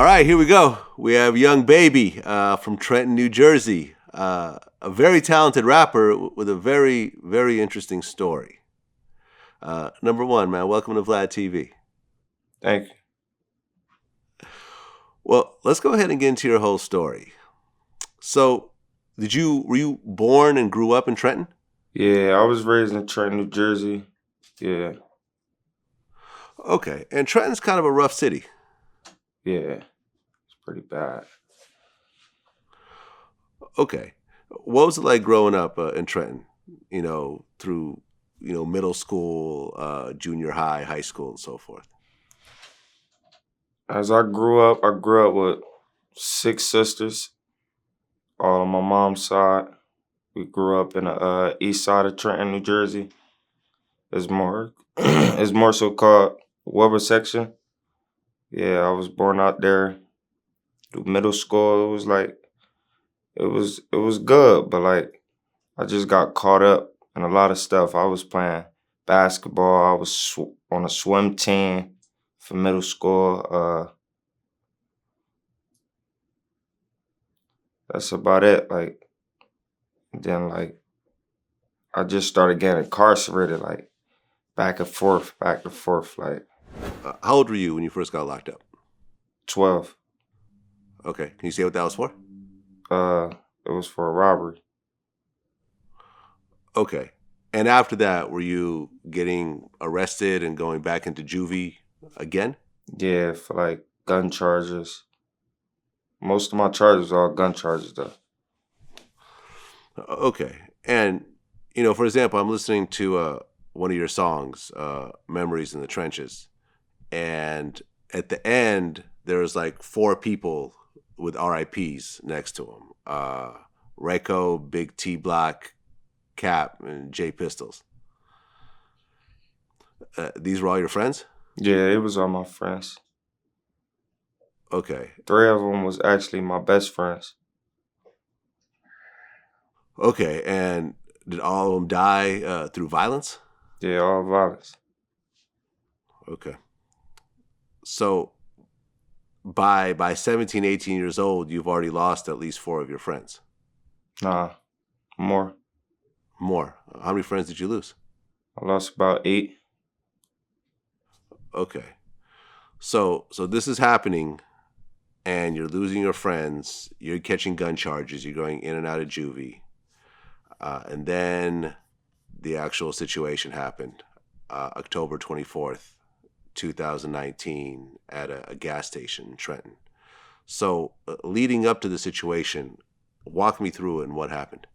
All right, here we go. We have Young Baby from Trenton, New Jersey. A very talented rapper with a very, very interesting story. Number one, man, welcome to VladTV. Thank you. Well, let's go ahead and get into your whole story. So, were you born and grew up in Trenton? Yeah, I was raised in Trenton, New Jersey. Yeah, Okay, and Trenton's kind of a rough city. yeah, it's pretty bad. Okay, what was it like growing up in Trenton? Through middle school, junior high, high school, and so forth. As I grew up with 6 sisters, all on my mom's side. We grew up in the east side of Trenton, New Jersey. It's more, it's more so called Weber section. Yeah, I was born out there. Through middle school, it was good, but like I just got caught up in a lot of stuff. I was playing basketball. I was on a swim team for middle school. That's about it. Like then, like I just started getting incarcerated, like back and forth, back and forth, like How old were you when you first got locked up? 12. Okay, can you say what that was for? It was for a robbery. Okay, and after that, were you getting arrested and going back into juvie again? Yeah, for like gun charges. Most of my charges are all gun charges, though. Okay, and for example, I'm listening to one of your songs, "Memories in the Trenches," and at the end, there's like 4 people with RIPs next to them. Reiko, Big T Black, Cap, and J Pistols. These were all your friends? Yeah, it was all my friends. Okay. 3 of them was actually my best friends. Okay, and did all of them die through violence? Yeah, all violence. Okay. So by 17, 18 years old, you've already lost at least 4 of your friends. Nah, more. More. How many friends did you lose? I lost about 8. Okay. So this is happening and you're losing your friends, you're catching gun charges, you're going in and out of juvie. And then the actual situation happened. October 24th, 2019 at a gas station in Trenton. So leading up to the situation, walk me through it and what happened.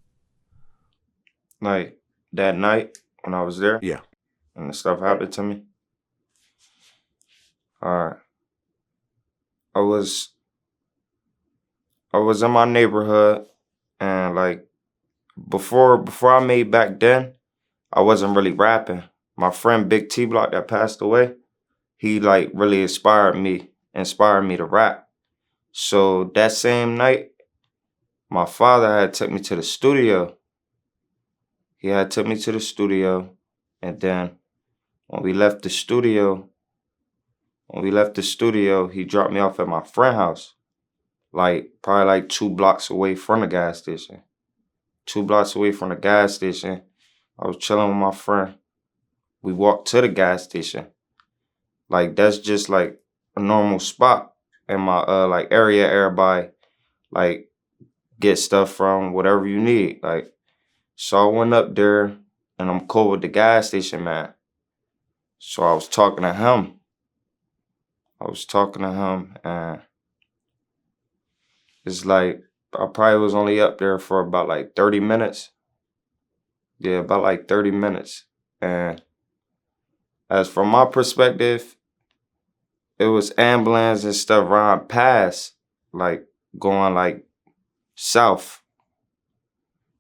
Like that night when I was there Yeah. and the stuff happened to me. Alright. I was in my neighborhood and like before I made back then, I wasn't really rapping. My friend Big T Block that passed away, he like really inspired me to rap. So that same night, my father had took me to the studio. He had took me to the studio, and then when we left the studio, he dropped me off at my friend's house, like probably like 2 blocks away from the gas station. 2 blocks away from the gas station, I was chilling with my friend. We walked to the gas station. Like that's just like a normal spot in my like area. Everybody like get stuff from whatever you need. Like so I went up there and I'm cool with the gas station man. So I was talking to him. And it's like I probably was only up there for about like 30 minutes. Yeah, about like 30 minutes. And as from my perspective, it was ambulance and stuff around past, like going like south,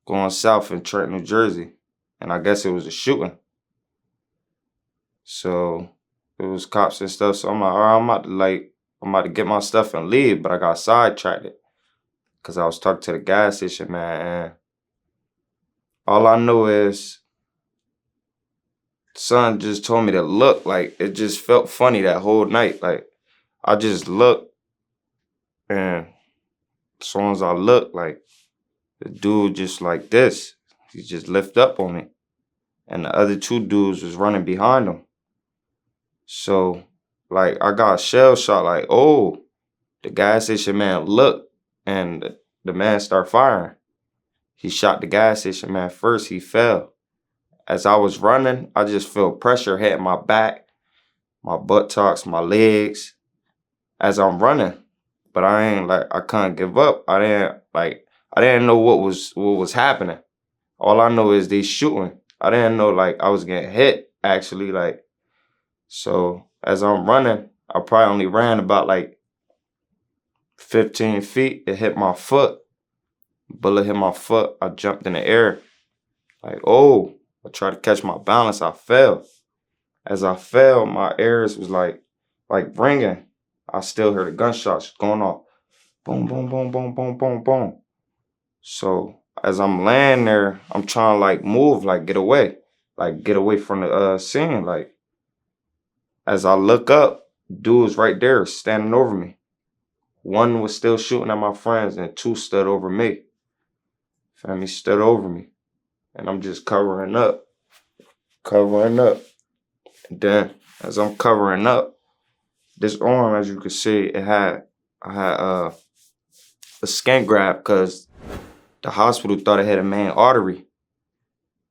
in Trenton, New Jersey. And I guess it was a shooting. So it was cops and stuff. So I'm like, all right, I'm about to get my stuff and leave, but I got sidetracked because I was talking to the gas station man, and all I know is son just told me to look. Like it just felt funny that whole night. Like I just looked And as soon as I look, like, the dude just like this. He just lift up on me. And the other two dudes was running behind him. So, like, I got shell shot, like, oh, the gas station man looked, and the man started firing. He shot the gas station man first. He fell. As I was running, I just felt pressure hitting my back, my buttocks, my legs as I'm running. But I couldn't give up. I didn't know what was happening. All I know is they shooting. I didn't know like I was getting hit actually. Like, so as I'm running, I probably only ran about like 15 feet. It hit my foot. Bullet hit my foot. I jumped in the air. Like, oh, I tried to catch my balance. I fell. As I fell, my ears was like ringing. I still heard the gunshots going off. Boom, boom, boom, boom, boom, boom, boom. So as I'm laying there, I'm trying to like move, like get away from the scene. Like as I look up, dude's right there standing over me. One was still shooting at my friends, and two stood over me. Family stood over me, and I'm just covering up. And then as I'm covering up, this arm, as you can see, I had a skin grab because the hospital thought it had a main artery.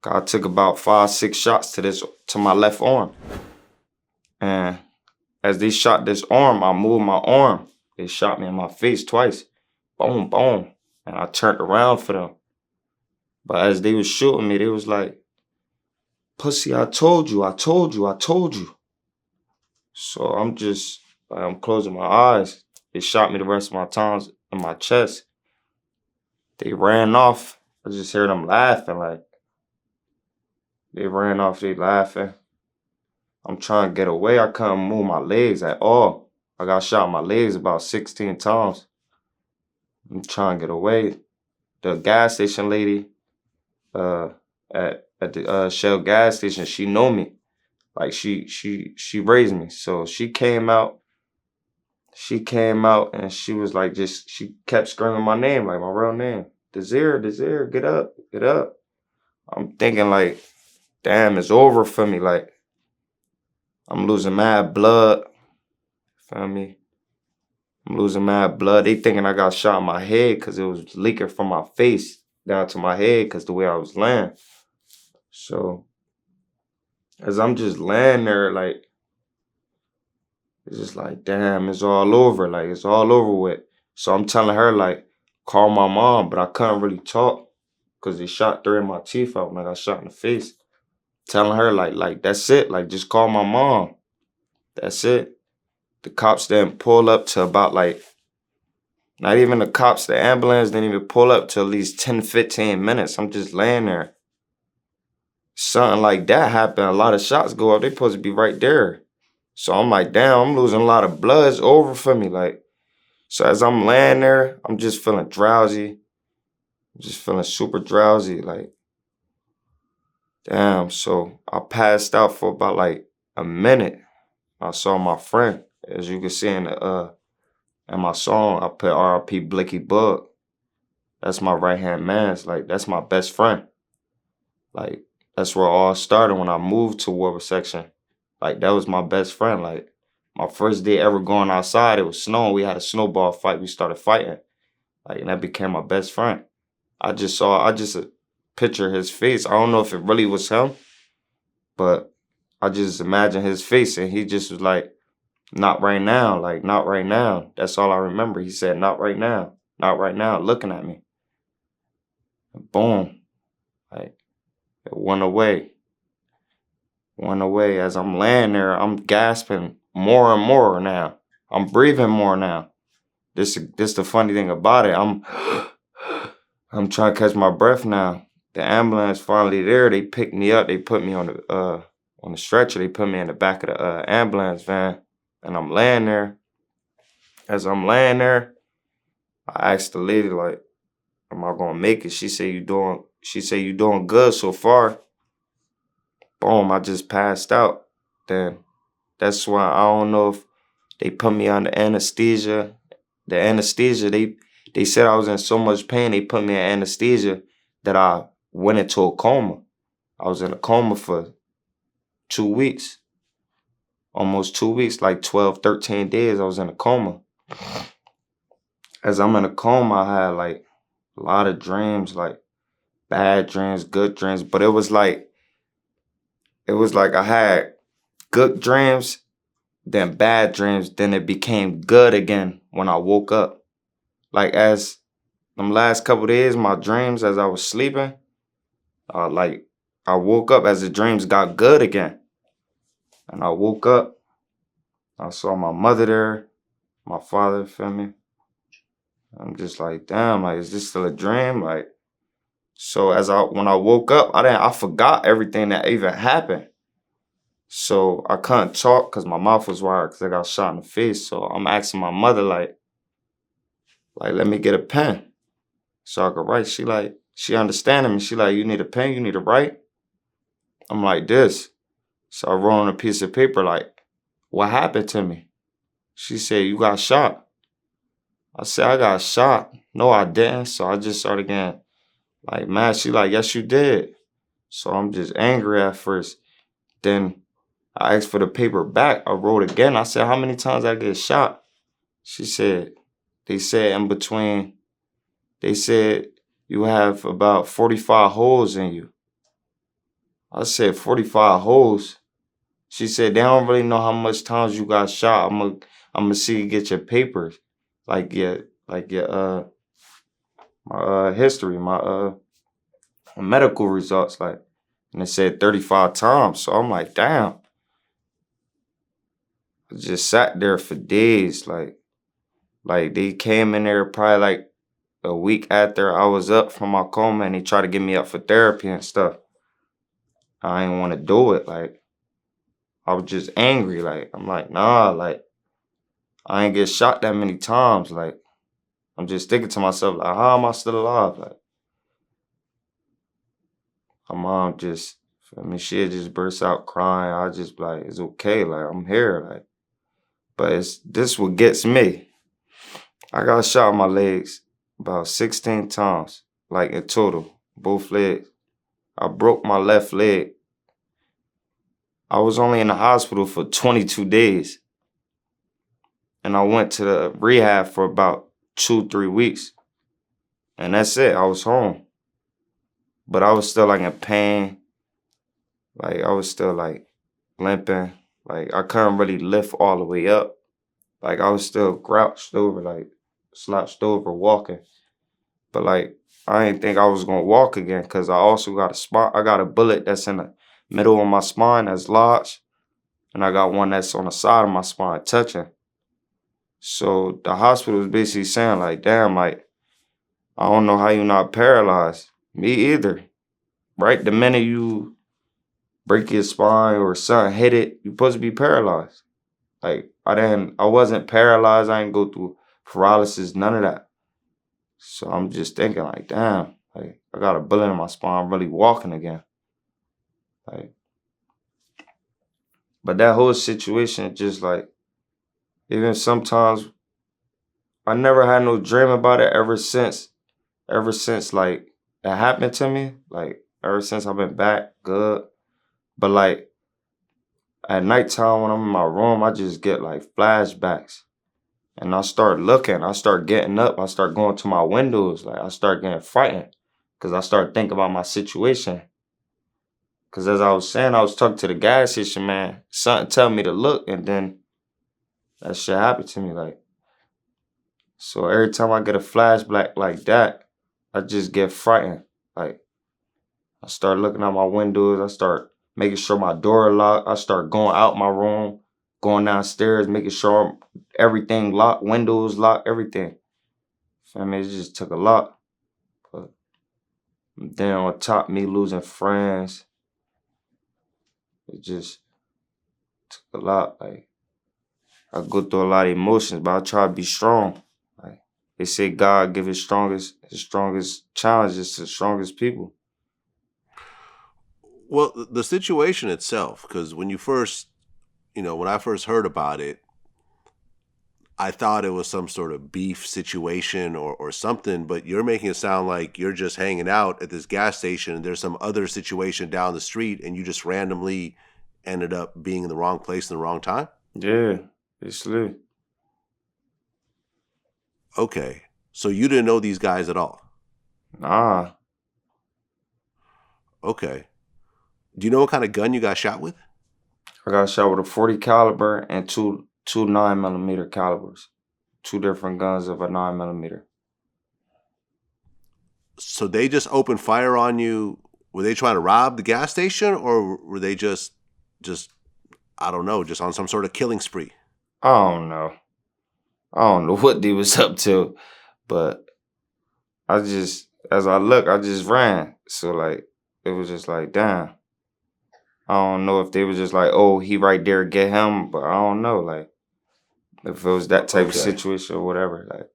I took about 5-6 shots to my left arm. And as they shot this arm, I moved my arm. They shot me in my face twice. Boom, boom. And I turned around for them. But as they was shooting me, they was like, pussy, I told you. So I'm closing my eyes. They shot me the rest of my times in my chest. They ran off. I just heard them laughing. Like, they ran off, they laughing. I'm trying to get away. I couldn't move my legs at all. I got shot in my legs about 16 times. I'm trying to get away. The gas station lady at the Shell gas station, she know me. Like she raised me. So she came out and she was like she kept screaming my name, like my real name. Desir, get up. I'm thinking like, damn, it's over for me. Like, I'm losing mad blood. Feel me? I'm losing mad blood. They thinking I got shot in my head because it was leaking from my face down to my head because the way I was laying. So as I'm just laying there, like, it's just like, damn, it's all over. Like, it's all over with. So I'm telling her, like, call my mom, but I couldn't really talk because they shot 3 of my teeth out when I got shot in the face. Telling her, like, that's it. Like, just call my mom. That's it. The cops didn't pull up to about, like, not even the cops, the ambulance didn't even pull up to at least 10, 15 minutes. I'm just laying there. Something like that happened. A lot of shots go up. They supposed to be right there. So I'm like, damn, I'm losing a lot of blood. It's over for me. Like, so as I'm laying there, I'm just feeling drowsy. I'm just feeling super drowsy. Like, damn. So I passed out for about like a minute. I saw my friend. As you can see in my song, I put R.I.P. Blicky Bug. That's my right-hand man. It's like, that's my best friend. Like, that's where it all started when I moved to Warwick section. Like, that was my best friend. Like, my first day ever going outside, it was snowing. We had a snowball fight. We started fighting. Like, and that became my best friend. I just picture his face. I don't know if it really was him, but I just imagine his face, and he just was like, not right now, like, not right now. That's all I remember. He said, not right now, looking at me. And boom, like, it went away. As I'm laying there, I'm gasping more and more now. I'm breathing more now. This the funny thing about it. I'm trying to catch my breath now. The ambulance finally there. They picked me up. They put me on the stretcher. They put me in the back of the ambulance van, and I'm laying there. As I'm laying there, I asked the lady, like, am I gonna make it? She said, you doing good so far. Boom, I just passed out. Then that's why I don't know if they put me under anesthesia the anesthesia, they said I was in so much pain, they put me in anesthesia that I went into a coma. I was in a coma for 2 weeks, almost 2 weeks, like 12, 13 days. I was in a coma. As I'm in a coma, I had like a lot of dreams, like bad dreams, good dreams, but it was like I had good dreams, then bad dreams, then it became good again when I woke up. Like as them last couple days, my dreams as I was sleeping, like I woke up as the dreams got good again. And I woke up, I saw my mother there, my father, feel me? I'm just like, damn, like, is this still a dream? Like, so when I woke up, I forgot everything that even happened. So I couldn't talk because my mouth was wired because I got shot in the face. So I'm asking my mother, like, let me get a pen so I could write. She understanding me. She like, you need a pen, you need to write. I'm like this. So I wrote on a piece of paper, like, what happened to me? She said, you got shot. I said, I got shot. No, I didn't. So I just started getting like mad. She like, yes, you did. So I'm just angry at first. Then I asked for the paper back. I wrote again. I said, how many times I get shot? She said, they said in between, they said you have about 45 holes in you. I said, 45 holes? She said, they don't really know how much times you got shot. I'm gonna see you get your papers, like your my history, my medical results, like, and it said 35 times. So I'm like, damn. I just sat there for days, like they came in there probably like a week after I was up from my coma, and they tried to get me up for therapy and stuff. I didn't want to do it. Like I was just angry. Like I'm like, nah, like I ain't get shot that many times. Like I'm just thinking to myself, like, how am I still alive? Like my mom just, I mean, she just burst out crying. I just be like, it's okay. Like I'm here. Like, but it's this what gets me. I got shot in my legs about 16 times, like in total, both legs. I broke my left leg. I was only in the hospital for 22 days. And I went to the rehab for about 2, 3 weeks. And that's it. I was home. But I was still like in pain. Like I was still like limping. Like I couldn't really lift all the way up. Like I was still crouched over, like slouched over, walking. But like I didn't think I was gonna walk again because I also got a spot. I got a bullet that's in the middle of my spine that's lodged, and I got one that's on the side of my spine touching. So the hospital was basically saying like, damn, like I don't know how you not paralyzed. Me either. Right? The minute you break your spine or something hit it, you're supposed to be paralyzed. Like I wasn't paralyzed. I didn't go through paralysis, none of that. So I'm just thinking like, damn, like I got a bullet in my spine, I'm really walking again. Like, but that whole situation just like, even sometimes I never had no dream about it ever since like it happened to me. Like ever since I've been back good. But like at nighttime when I'm in my room, I just get like flashbacks. And I start looking, I start getting up, I start going to my windows, like I start getting frightened. Cause I start thinking about my situation. Cause as I was saying, I was talking to the gas station man. Something tell me to look, and then that shit happened to me. Like, so every time I get a flashback like that, I just get frightened. Like I start looking out my windows, I start making sure my door locked, I start going out my room, going downstairs, making sure everything locked, windows locked, everything. I mean, it just took a lot. But then on top, me losing friends, it just took a lot. Like I go through a lot of emotions, but I try to be strong. Like they say, God give his strongest challenges to the strongest people. Well, the situation itself, because when I first heard about it, I thought it was some sort of beef situation or something, but you're making it sound like you're just hanging out at this gas station and there's some other situation down the street and you just randomly ended up being in the wrong place in the wrong time? Yeah, it's lit. Okay. So you didn't know these guys at all? Nah, Okay. Do you know what kind of gun you got shot with? I got shot with a 40 caliber and two 9mm calibers. Two different guns of a 9mm. So they just opened fire on you. Were they trying to rob the gas station or were they just I don't know, just on some sort of killing spree? I don't know. I don't know what they was up to, but as I look, I just ran. So like, it was just like, damn. I don't know if they was just like, oh, he right there, get him. But I don't know, like, if it was that type of Okay. situation or whatever. Like,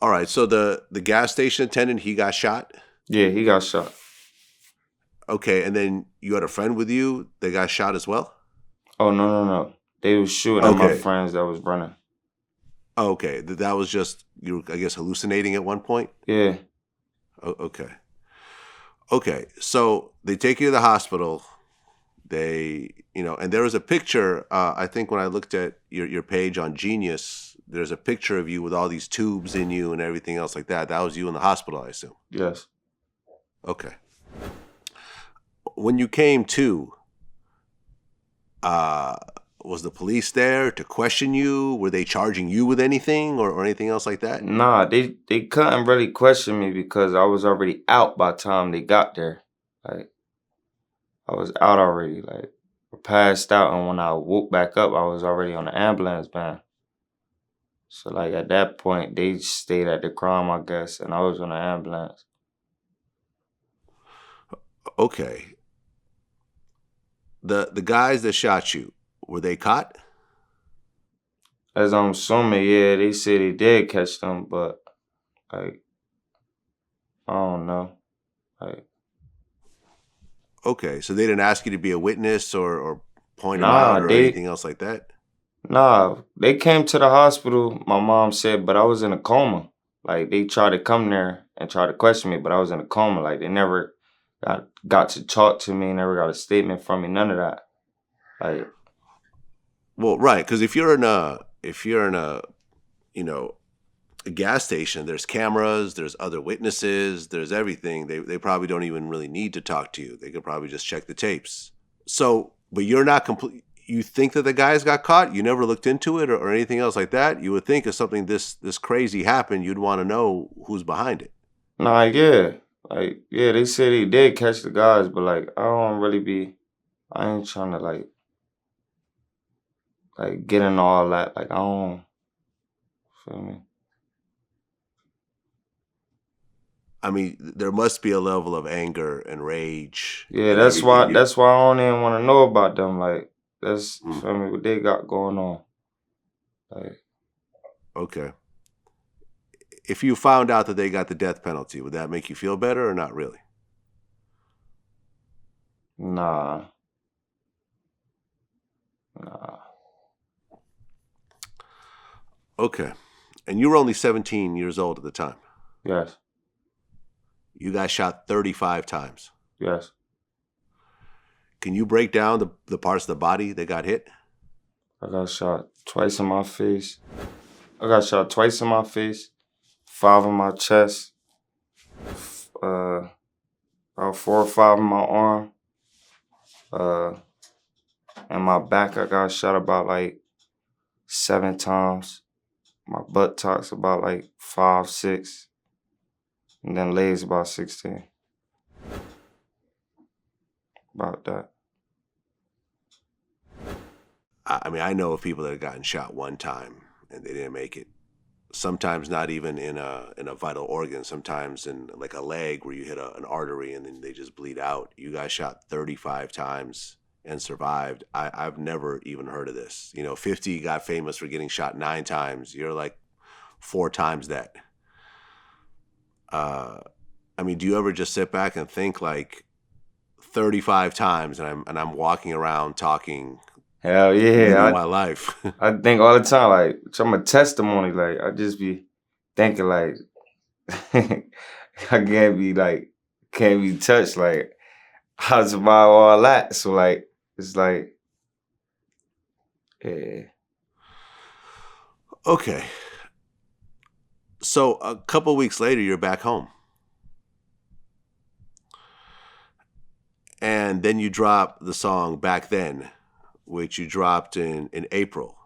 All right. So the gas station attendant, he got shot. yeah, he got shot. Okay, and then you had a friend with you that got shot as well? Oh, no. They was shooting at my Okay. friends that was running. Okay. That was just you were, I guess, hallucinating at one point? Yeah. Okay. Okay. So they take you to the hospital. They, and there was a picture, I think when I looked at your page on Genius, there's a picture of you with all these tubes in you and everything else like that. That was you in the hospital, I assume. Yes. Okay. When you came to, uh, was the police there to question you? Were they charging you with anything or anything else like that? Nah, they couldn't really question me because I was already out by the time they got there. Like, I was out already, like, passed out, and when I woke back up, I was already on the ambulance van. So, like, at that point, they stayed at the crime, I guess, and I was on the ambulance. Okay. The guys that shot you, were they caught? As I'm assuming, yeah, they said they did catch them, but, like, I don't know. Like, Okay, so they didn't ask you to be a witness or point them nah, out or anything else like that? they came to the hospital, my mom said, but I was in a coma. Like, they tried to come there and try to question me, but I was in a coma. Like, they never got to talk to me, never got a statement from me, none of that. Like, Well, right, because if you're in a you know a gas station, there's cameras, there's other witnesses, there's everything. They probably don't even really need to talk to you. They could probably just check the tapes. So, but you're not complete. You think that the guys got caught? You never looked into it or anything else like that? You would think if something this crazy happened, you'd want to know who's behind it. nah, yeah. Like, yeah, they said they did catch the guys, but, like, I ain't trying to, like get in all that. Like, I don't, feel me? I mean, there must be a level of anger and rage Yeah, and everything. that's why I don't even want to know about them. Like, that's, Mm, feel me, what they got going on. Like, okay. If you found out that they got the death penalty, would that make you feel better or not really? nah, nah. Okay. And you were only 17 years old at the time. Yes, You got shot 35 times. yes. Can you break down the parts of the body that got hit? I got shot twice in my face. I got shot twice in my face, 5 in my chest, about 4 or 5 in my arm. And my back, I got shot about like 7 times. My butt talks about like 5, 6. And then legs about 16. About that. I mean, I know of people that have gotten shot one time and they didn't make it. Sometimes not even in a vital organ. Sometimes in like a leg where you hit an artery and then they just bleed out. You got shot 35 times and survived. I've never even heard of this. 50 got famous for getting shot 9 times. You're like 4 times that. I mean, do you ever just sit back and think like 35 times and I'm walking around talking Hell living yeah. my life. I think all the time, like, I'm a testimony. Like, I just be thinking, like, I can't be touched. Like, I survive all that. So, like, it's like, yeah. Okay. So a couple weeks later, you're back home. And then you drop the song Back Then, which you dropped in April,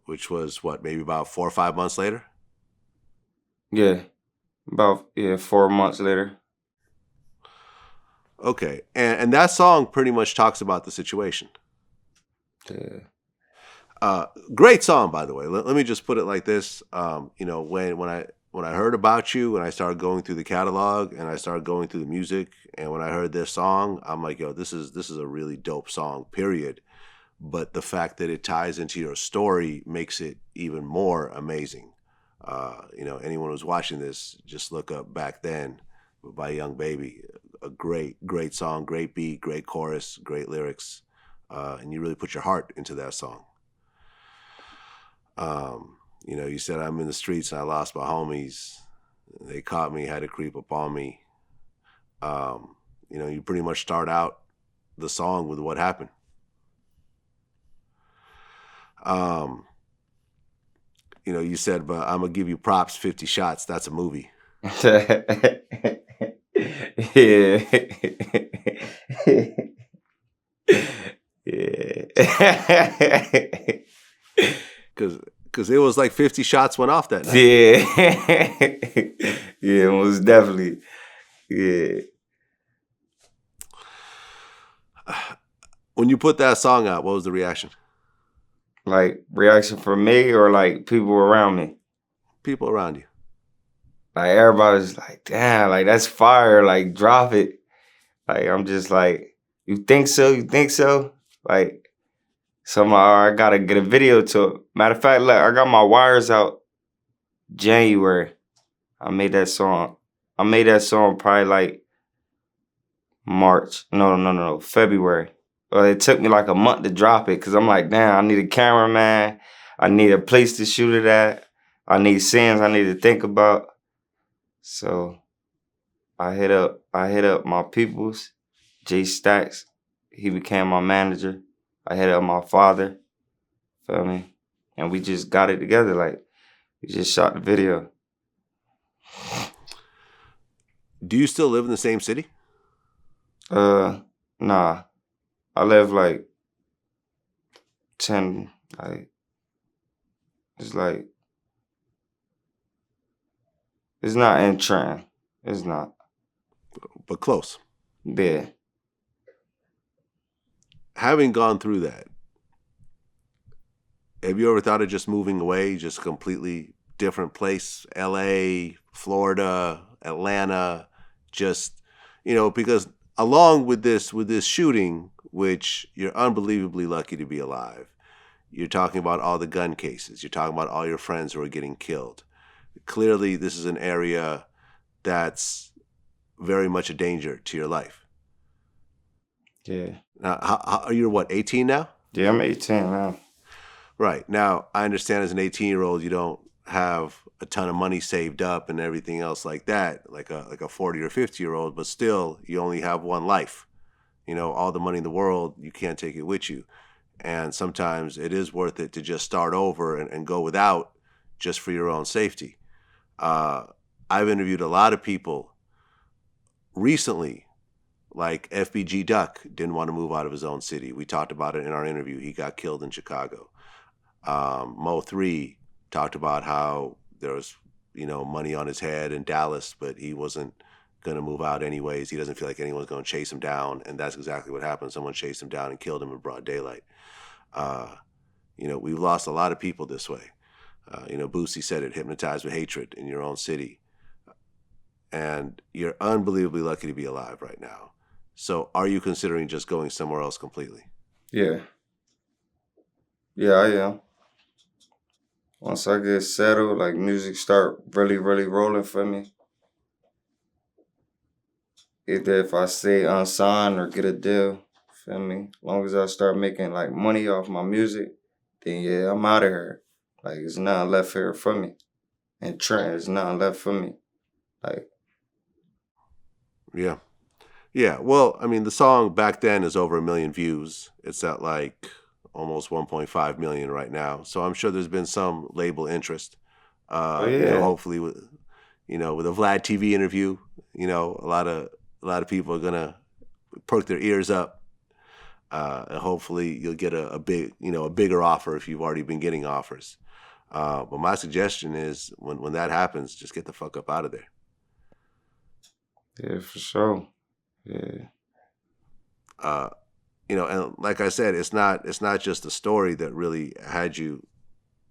which was what, maybe about 4 or 5 months later? Yeah. About, 4 months later. Okay. And that song pretty much talks about the situation. Yeah. Great song, by the way. Let me just put it like this. When I heard about you, and I started going through the catalog, and I started going through the music, and when I heard this song, I'm like, yo, this is a really dope song. Period. But the fact that it ties into your story makes it even more amazing. Anyone who's watching this, just look up Back Then by Young Baby. A great song, great beat, great chorus, great lyrics, and you really put your heart into that song. You said I'm in the streets and I lost my homies. They caught me, had to creep up on me. You pretty much start out the song with what happened. You said, but I'm gonna give you props, 50 shots. That's a movie. Yeah. Yeah. Because it was like 50 shots went off that night. Yeah. Yeah, most definitely. Yeah. When you put that song out, what was the reaction? Like, reaction from me or like people around me? People around you. Like, everybody's like, damn, like, that's fire. Like, drop it. Like, I'm just like, you think so? You think so? Like, so I'm like, all right, I gotta get a video to it. Matter of fact, look, I got my wires out January. I made that song probably like March. No, February. Well, it took me like a month to drop it because I'm like, damn, I need a cameraman. I need a place to shoot it at. I need scenes I need to think about. So I hit up my peoples, Jay Stacks. He became my manager. I hit up my father. Feel me? And we just got it together. Like, we just shot the video. Do you still live in the same city? Nah. I live like 10, like, it's like, it's not in Trenton. It's not. But close. Yeah. Having gone through that, have you ever thought of just moving away, just completely different place? LA, Florida, Atlanta, just, because along with this shooting, which you're unbelievably lucky to be alive, you're talking about all the gun cases, you're talking about all your friends who are getting killed. Clearly, this is an area that's very much a danger to your life. Yeah. Now, how you're what, 18 now? Yeah, I'm 18 now. Right. Now, I understand as an 18-year-old, you don't have a ton of money saved up and everything else like that, like a 40 or 50-year-old, but still, you only have one life. All the money in the world, you can't take it with you. And sometimes it is worth it to just start over and go without, just for your own safety. I've interviewed a lot of people recently, like FBG Duck didn't want to move out of his own city. We talked about it in our interview. He got killed in Chicago. Mo3 talked about how there was, money on his head in Dallas, but he wasn't going to move out anyways. He doesn't feel like anyone's going to chase him down. And that's exactly what happened. Someone chased him down and killed him in broad daylight. We've lost a lot of people this way. Boosie said it, hypnotized with hatred in your own city. And you're unbelievably lucky to be alive right now. So are you considering just going somewhere else completely? Yeah. Yeah, I am. Once I get settled, like, music start really, really rolling for me. Either if I stay unsigned or get a deal, Feel me? As long as I start making like money off my music, then yeah, I'm out of here. Like it's nothing left here for me. And Trenton, it's nothing left for me. Like, Yeah. Yeah. Well, I mean, the song back then is over 1 million views. It's at like almost 1.5 million right now. So I'm sure there's been some label interest. oh yeah, Hopefully with with a Vlad TV interview, a lot of people are gonna perk their ears up. And hopefully you'll get a big, a bigger offer if you've already been getting offers. But my suggestion is when that happens, just get the fuck up out of there. yeah, for sure. Yeah, Uh, and like I said, it's not just the story that really had you,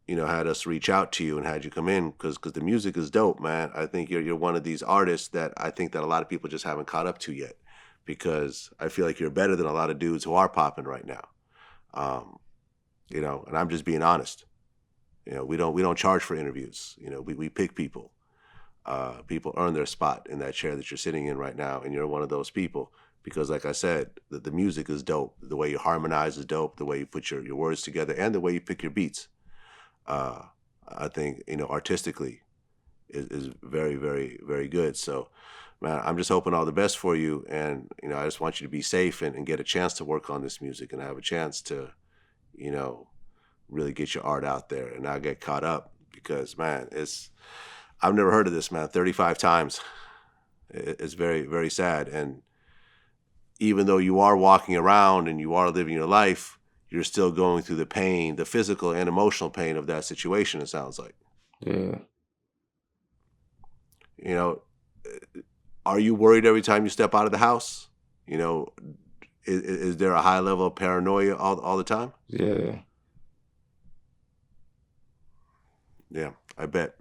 had us reach out to you and had you come in because the music is dope, man. I think you're one of these artists that I think that a lot of people just haven't caught up to yet because I feel like you're better than a lot of dudes who are popping right now. Um, and I'm just being honest. We don't charge for interviews. We pick people. People earn their spot in that chair that you're sitting in right now, and you're one of those people because, like I said, the music is dope. The way you harmonize is dope. The way you put your words together, and the way you pick your beats. Uh, I think artistically is very, very, very good. So, man, I'm just hoping all the best for you, and I just want you to be safe and get a chance to work on this music and have a chance to, you know, really get your art out there and not get caught up because, man, I've never heard of this, man. 35 times. It's very, very sad. And even though you are walking around and you are living your life, you're still going through the pain, the physical and emotional pain of that situation, it sounds like. yeah. You know, are you worried every time you step out of the house? Is there a high level of paranoia all the time? Yeah. Yeah, I bet.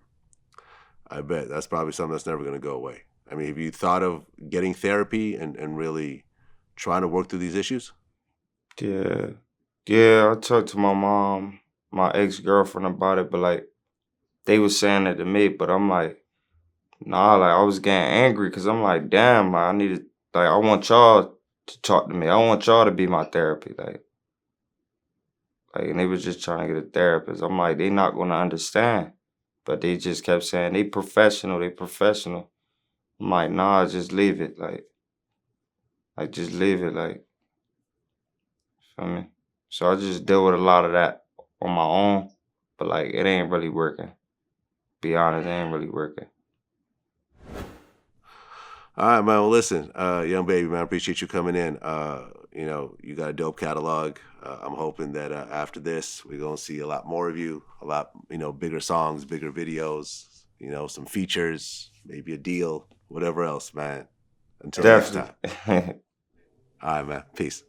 I bet that's probably something that's never going to go away. I mean, have you thought of getting therapy and really trying to work through these issues? Yeah. Yeah, I talked to my mom, my ex-girlfriend about it, but like they was saying it to me, but I'm like, nah, like I was getting angry because I'm like, damn, like, I want y'all to talk to me. I want y'all to be my therapy. And they was just trying to get a therapist. I'm like, they not gonna understand. But they just kept saying they professional, they professional. I'm like, nah, just leave it. Like just leave it. Like, feel me? So I just deal with a lot of that on my own. But like it ain't really working. Be honest, it ain't really working. All right, man. Well, listen, young baby, man, I appreciate you coming in. You got a dope catalog. I'm hoping that after this, we're going to see a lot more of you, a lot, bigger songs, bigger videos, some features, maybe a deal, whatever else, man. Until next time. Definitely. All right, man. Peace.